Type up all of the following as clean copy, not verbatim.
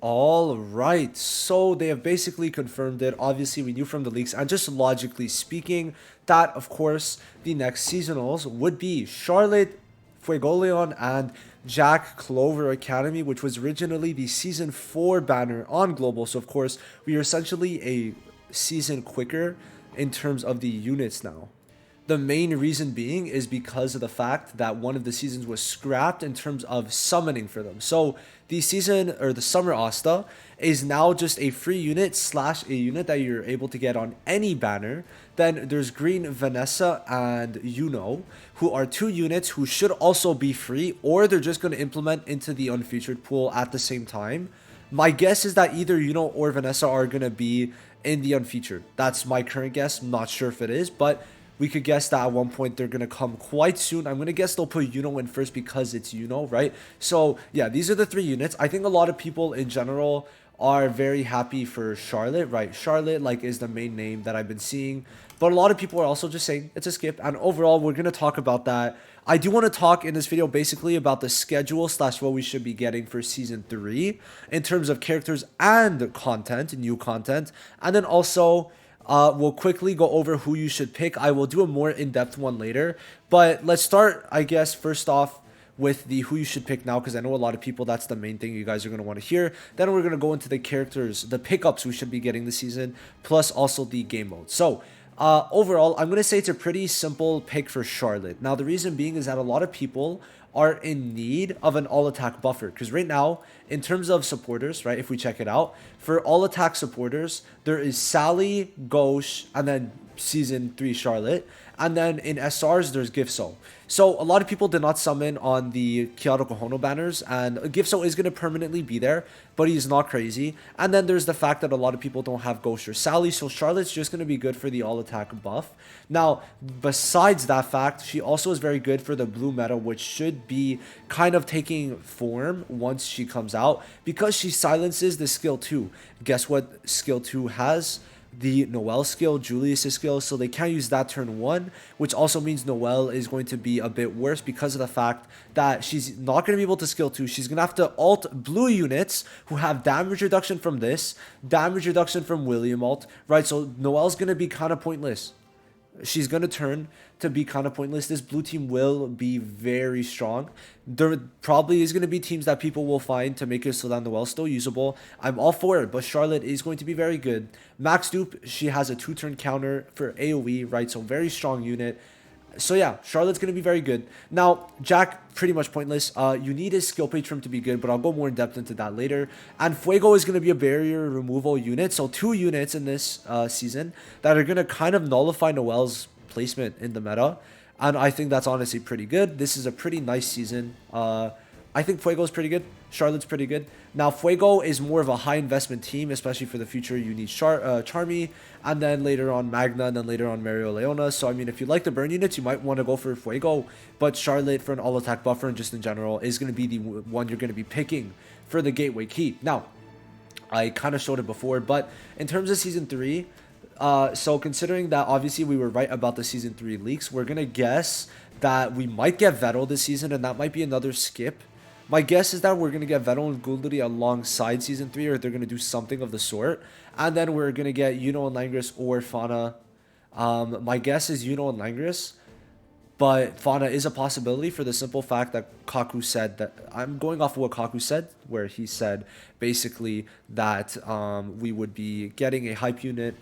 All right, so they have basically confirmed it. Obviously, we knew from the leaks, and just logically speaking, that of course the next seasonals would be Charlotte, Fuegoleon, and Jack Clover Academy, which was originally the season 4 banner on Global. So, of course, we are essentially a season quicker in terms of the units now. The main reason being is because of the fact that one of the seasons was scrapped in terms of summoning for them. So the season or the summer Asta is now just a free unit slash a unit that you're able to get on any banner. Then there's Green Vanessa and Yuno, who are two units who should also be free, or they're just going to implement into the unfeatured pool at the same time. My guess is that either Yuno or Vanessa are going to be in the unfeatured. That's my current guess. I'm not sure if it is, but we could guess that at one point they're going to come quite soon. I'm going to guess they'll put Yuno in first because it's Yuno, right? So, yeah, these are the three units. I think a lot of people in general are very happy for Charlotte, right? Charlotte, like, is the main name that I've been seeing. But a lot of people are also just saying it's a skip. And overall, we're going to talk about that. I do want to talk in this video basically about the schedule slash what we should be getting for Season 3 in terms of characters and content, new content. And then also we'll quickly go over who you should pick. I will do a more in-depth one later. But let's start, I guess, first off with the who you should pick now, because I know a lot of people, that's the main thing you guys are going to want to hear. Then we're going to go into the characters, the pickups we should be getting this season, plus also the game mode. So, overall, I'm going to say it's a pretty simple pick for Charlotte. Now, the reason being is that a lot of people are in need of an all-attack buffer. Because right now, in terms of supporters, right, if we check it out, for all-attack supporters, there is Sally, Ghosh, and then Season 3 Charlotte. And then in SRs, there's Gifso. So a lot of people did not summon on the Kiara Kohono banners, and Gifso is going to permanently be there, but he's not crazy. And then there's the fact that a lot of people don't have Ghost or Sally, so Charlotte's just going to be good for the all-attack buff. Now, besides that fact, she also is very good for the blue meta, which should be kind of taking form once she comes out, because she silences the skill 2. Guess what skill 2 has? The Noelle skill, Julius's skill, so they can't use that turn 1, which also means Noelle is going to be a bit worse because of the fact that she's not going to be able to skill 2. She's going to have to ult blue units who have damage reduction from this, damage reduction from William ult, right? So Noelle's going to be kind of pointless. She's going to turn to be kind of pointless. This blue team will be very strong. There probably is going to be teams that people will find to make it so that Noelle's still usable. I'm all for it, but Charlotte is going to be very good. Max Dupe, she has a 2-turn counter for AoE, right? So very strong unit. So yeah, Charlotte's going to be very good. Now, Jack, pretty much pointless. You need his skill page for him to be good, but I'll go more in depth into that later. And Fuego is going to be a barrier removal unit. So 2 units in this season that are going to kind of nullify Noelle's placement in the meta. And I think that's honestly pretty good. This is a pretty nice season. I think Fuego is pretty good. Charlotte's pretty good. Now, Fuego is more of a high investment team, especially for the future. You need Charmy, and then later on Magna, and then later on Mario Leona. So, I mean, if you like the burn units, you might want to go for Fuego. But Charlotte, for an all-attack buffer and just in general, is going to be the one you're going to be picking for the Gateway Key. Now, I kind of showed it before, but in terms of Season 3, so considering that obviously we were right about the Season 3 leaks, we're going to guess that we might get Vettel this season, and that might be another skip. My guess is that we're going to get Vettel and Gul'dari alongside Season 3, or they're going to do something of the sort. And then we're going to get Yuno and Langris or Fauna. My guess is Yuno and Langris, but Fauna is a possibility for the simple fact that Kaku said that... I'm going off of what Kaku said, where he said basically that we would be getting a hype unit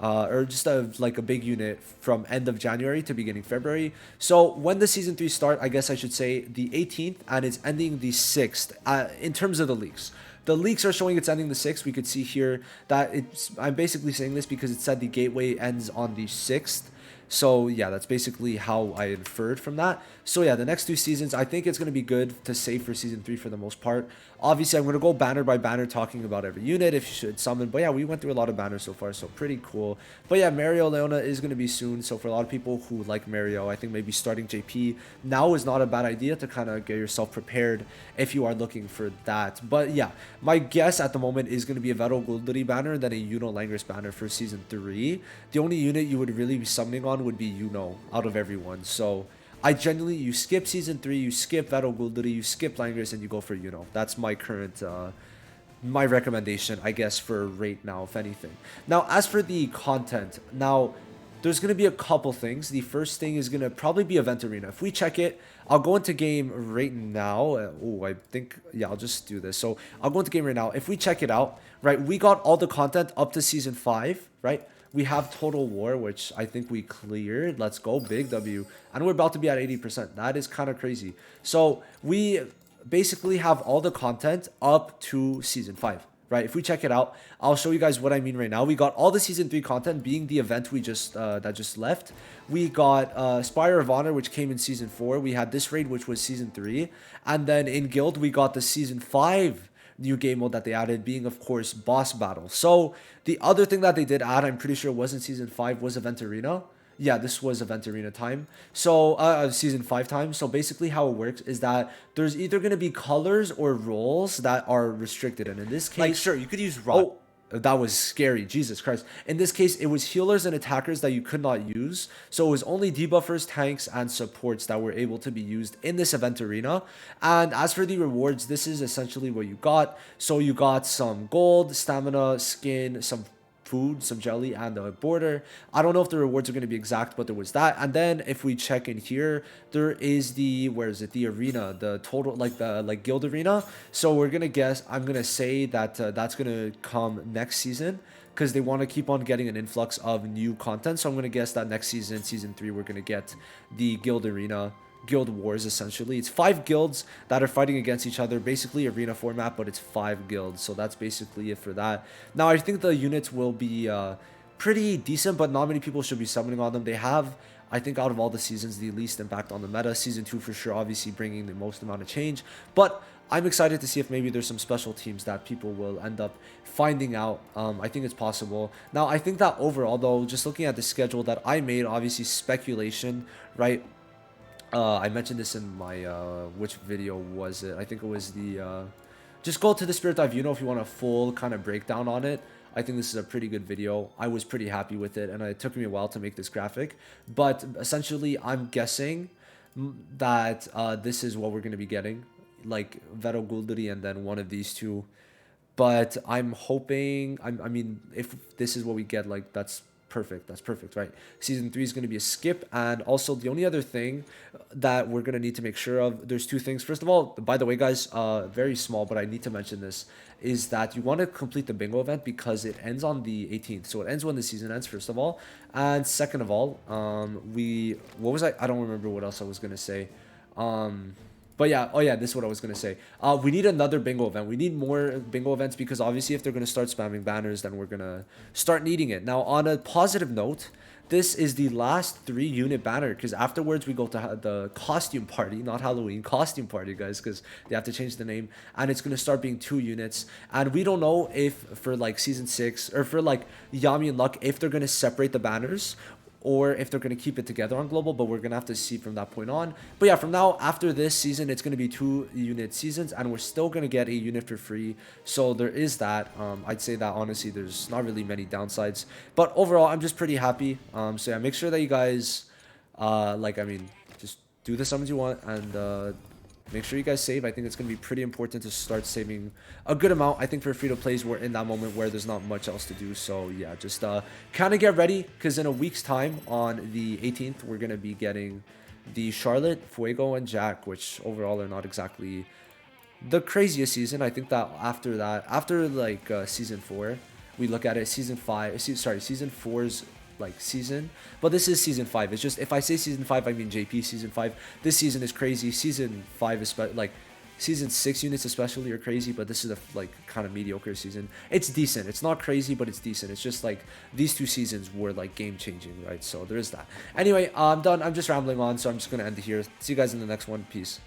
or just like a big unit from end of January to beginning February. So when the Season 3 start, I guess I should say the 18th, and it's ending the 6th in terms of the leaks. The leaks are showing it's ending the 6th. We could see here that I'm basically saying this because it said the gateway ends on the 6th. So yeah, that's basically how I inferred from that. So yeah, the next 2 seasons, I think it's going to be good to save for Season 3 for the most part. Obviously, I'm going to go banner by banner talking about every unit if you should summon. But yeah, we went through a lot of banners so far, so pretty cool. But yeah, Mario Leona is going to be soon. So for a lot of people who like Mario, I think maybe starting JP now is not a bad idea to kind of get yourself prepared if you are looking for that. But yeah, my guess at the moment is going to be a Vettel Gul'dari banner and then a Yuno Langris banner for Season 3. The only unit you would really be summoning on would be Yuno out of everyone. So I genuinely, you skip Season 3, you skip Vettel Gul'dari, you skip Langris, and you go for Yuno. That's my current my recommendation, I guess, for right now, if anything. Now, as for the content, now there's going to be a couple things. The first thing is going to probably be Event Arena. If we check it, I'll go into game right now. Oh, I think, yeah, I'll just do this. So I'll go into game right now. If we check it out, right, we got all the content up to Season 5, right? We have Total War, which I think we cleared. Let's go, big W. And we're about to be at 80%. That is kind of crazy. So we basically have all the content up to Season 5. Right, if we check it out, I'll show you guys what I mean right now. We got all the Season 3 content, being the event we just that just left. We got Spire of Honor, which came in Season 4. We had this raid, which was Season 3. And then in Guild, we got the Season 5 new game mode that they added, being, of course, Boss Battle. So the other thing that they did add, I'm pretty sure it was in Season 5, was Event Arena. Yeah, this was Event Arena time. So, Season 5 time. So basically how it works is that there's either going to be colors or roles that are restricted. And in this case... Like, sure, you could use rock. Oh, that was scary. Jesus Christ. In this case, it was healers and attackers that you could not use. So it was only debuffers, tanks, and supports that were able to be used in this Event Arena. And as for the rewards, this is essentially what you got. So you got some gold, stamina, skin, some food, some jelly, and a border. I don't know if the rewards are going to be exact, but there was that. And then if we check in here, there is the, where is it, the arena, the total, like the guild arena. So we're gonna guess, I'm gonna say that that's gonna come next season, because they want to keep on getting an influx of new content. So I'm gonna guess that next season, Season 3, we're gonna get the guild arena, guild wars. Essentially, it's 5 guilds that are fighting against each other, basically arena format, but it's 5 guilds. So that's basically it for that. Now I think the units will be pretty decent, but not many people should be summoning on them. They have, I think, out of all the seasons, the least impact on the meta. Season 2 for sure, obviously bringing the most amount of change, but I'm excited to see if maybe there's some special teams that people will end up finding out. I think it's possible. Now I think that overall though, just looking at the schedule that I made, obviously speculation, right? I mentioned this in my, which video was it? I think it was the, just go to the Spirit Dive, if you want a full kind of breakdown on it. I think this is a pretty good video. I was pretty happy with it, and it took me a while to make this graphic. But essentially, I'm guessing that this is what we're going to be getting. Like, Vero Gulduri and then one of these two. But I'm hoping, I mean, if this is what we get, like, that's perfect, right? Season 3 is going to be a skip. And also the only other thing that we're going to need to make sure of, there's 2 things. First of all, by the way, guys, very small, but I need to mention this, is that you want to complete the bingo event because it ends on the 18th. So it ends when the season ends, first of all. And second of all, what was I don't remember what else I was going to say. But yeah, oh yeah, this is what I was going to say. We need another bingo event. We need more bingo events because obviously if they're going to start spamming banners, then we're going to start needing it. Now, on a positive note, this is the last 3-unit banner because afterwards we go to the costume party, not Halloween, costume party, guys, because they have to change the name. And it's going to start being 2 units. And we don't know if for like Season 6 or for like Yami and Luck, if they're going to separate the banners or if they're going to keep it together on global, but we're going to have to see from that point on. But yeah, from now, after this season, it's going to be 2-unit seasons, and we're still going to get a unit for free. So there is that. I'd say that, honestly, there's not really many downsides. But overall, I'm just pretty happy. So yeah, make sure that you guys, just do the summons you want, and make sure you guys save. I think it's going to be pretty important to start saving a good amount. I think for free-to-plays, we're in that moment where there's not much else to do. So yeah, just kind of get ready because in a week's time on the 18th, we're going to be getting the Charlotte, Fuego, and Jack, which overall are not exactly the craziest season. I think that after like Season 4, we look at it, Season 4's like season, but this is Season 5. It's just, if I say Season 5, I mean JP Season 5. This season is crazy. Season 5 is like Season 6 units especially are crazy, but this is a like kind of mediocre season. It's decent. It's not crazy, but it's decent. It's just like these 2 seasons were like game changing, right? So there is that. Anyway, I'm done. I'm just rambling on, so I'm just gonna end it here. See you guys in the next one. Peace.